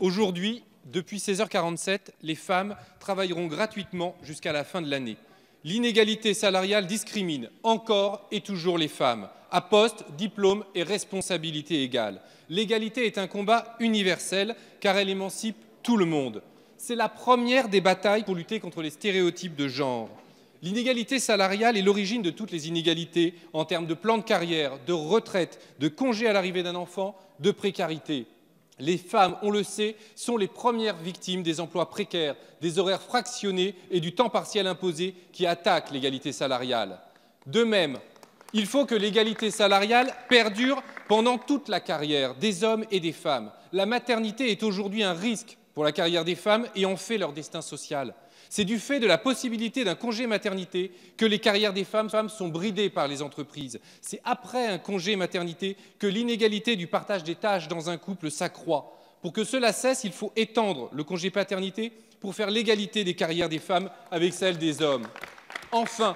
Aujourd'hui, depuis 16h47, les femmes travailleront gratuitement jusqu'à la fin de l'année. L'inégalité salariale discrimine encore et toujours les femmes, à poste, diplôme et responsabilité égales. L'égalité est un combat universel car elle émancipe tout le monde. C'est la première des batailles pour lutter contre les stéréotypes de genre. L'inégalité salariale est l'origine de toutes les inégalités en termes de plan de carrière, de retraite, de congé à l'arrivée d'un enfant, de précarité. Les femmes, on le sait, sont les premières victimes des emplois précaires, des horaires fractionnés et du temps partiel imposé qui attaquent l'égalité salariale. De même, il faut que l'égalité salariale perdure pendant toute la carrière des hommes et des femmes. La maternité est aujourd'hui un risque pour la carrière des femmes et en fait leur destin social. C'est du fait de la possibilité d'un congé maternité que les carrières des femmes sont bridées par les entreprises. C'est après un congé maternité que l'inégalité du partage des tâches dans un couple s'accroît. Pour que cela cesse, il faut étendre le congé paternité pour faire l'égalité des carrières des femmes avec celles des hommes. Enfin,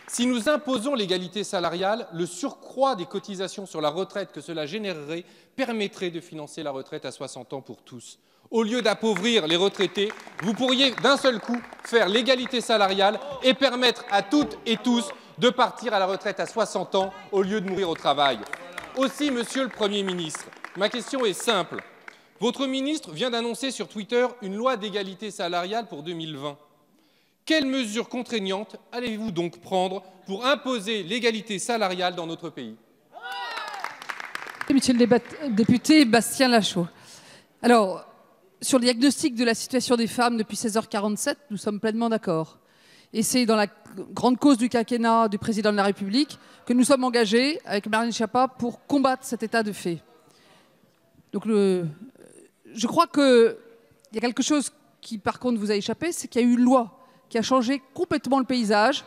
si nous imposons l'égalité salariale, le surcroît des cotisations sur la retraite que cela générerait permettrait de financer la retraite à 60 ans pour tous. Au lieu d'appauvrir les retraités, vous pourriez d'un seul coup faire l'égalité salariale et permettre à toutes et tous de partir à la retraite à 60 ans au lieu de mourir au travail. Aussi, Monsieur le Premier ministre, ma question est simple. Votre ministre vient d'annoncer sur Twitter une loi d'égalité salariale pour 2020. Quelles mesures contraignantes allez-vous donc prendre pour imposer l'égalité salariale dans notre pays? Monsieur le député Bastien Lachaud. Alors, sur le diagnostic de la situation des femmes depuis 16h47, nous sommes pleinement d'accord. Et c'est dans la grande cause du quinquennat du président de la République que nous sommes engagés avec Marlène Schiappa pour combattre cet état de fait. Donc je crois qu'il y a quelque chose qui par contre vous a échappé, c'est qu'il y a eu une loi qui a changé complètement le paysage.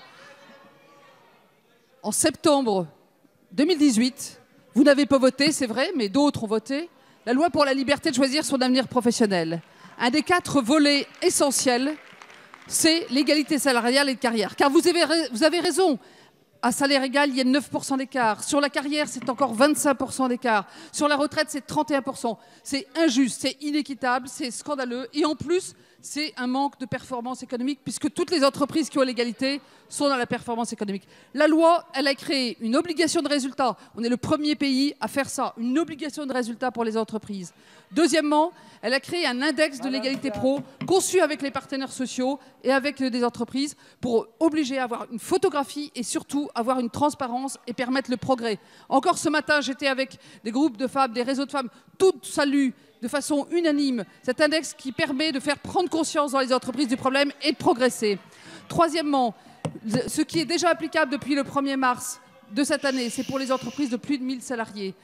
En septembre 2018, vous n'avez pas voté, c'est vrai, mais d'autres ont voté. La loi pour la liberté de choisir son avenir professionnel. Un des 4 volets essentiels, c'est l'égalité salariale et de carrière. Car vous avez raison, à salaire égal, il y a 9% d'écart. Sur la carrière, c'est encore 25% d'écart. Sur la retraite, c'est 31%. C'est injuste, c'est inéquitable, c'est scandaleux. Et en plus, c'est un manque de performance économique puisque toutes les entreprises qui ont l'égalité sont dans la performance économique. La loi, elle a créé une obligation de résultat. On est le premier pays à faire ça, une obligation de résultat pour les entreprises. Deuxièmement, elle a créé un index de l'égalité pro conçu avec les partenaires sociaux et avec des entreprises pour obliger à avoir une photographie et surtout avoir une transparence et permettre le progrès. Encore ce matin, j'étais avec des groupes de femmes, des réseaux de femmes, toutes saluent de façon unanime cet index qui permet de faire prendre conscience dans les entreprises du problème et de progresser. Troisièmement, ce qui est déjà applicable depuis le 1er mars de cette année, c'est pour les entreprises de plus de 1000 salariés.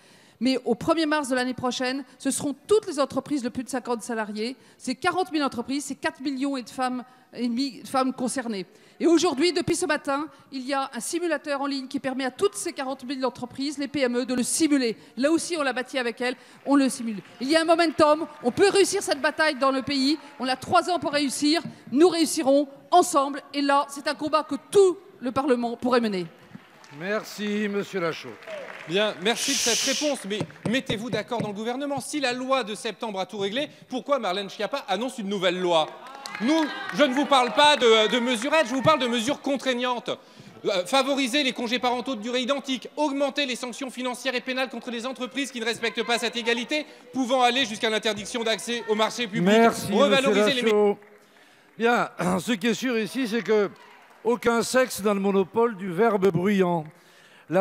Mais au 1er mars de l'année prochaine, ce seront toutes les entreprises de plus de 50 salariés. C'est 40 000 entreprises, c'est 4 millions de femmes concernées. Et aujourd'hui, depuis ce matin, il y a un simulateur en ligne qui permet à toutes ces 40 000 entreprises, les PME, de le simuler. Là aussi, on l'a bâti avec elles, on le simule. Il y a un momentum, on peut réussir cette bataille dans le pays. On a 3 ans pour réussir, nous réussirons ensemble. Et là, c'est un combat que tout le Parlement pourrait mener. Merci, Monsieur Lachaud. Bien, merci de cette réponse, mais mettez-vous d'accord dans le gouvernement. Si la loi de septembre a tout réglé, pourquoi Marlène Schiappa annonce une nouvelle loi? Je ne vous parle pas de mesurettes, je vous parle de mesures contraignantes. Favoriser les congés parentaux de durée identique, augmenter les sanctions financières et pénales contre les entreprises qui ne respectent pas cette égalité, pouvant aller jusqu'à l'interdiction d'accès au marché public. Merci, revaloriser Monsieur Lachaud. Bien, ce qui est sûr ici, c'est qu'aucun sexe dans le monopole du verbe bruyant.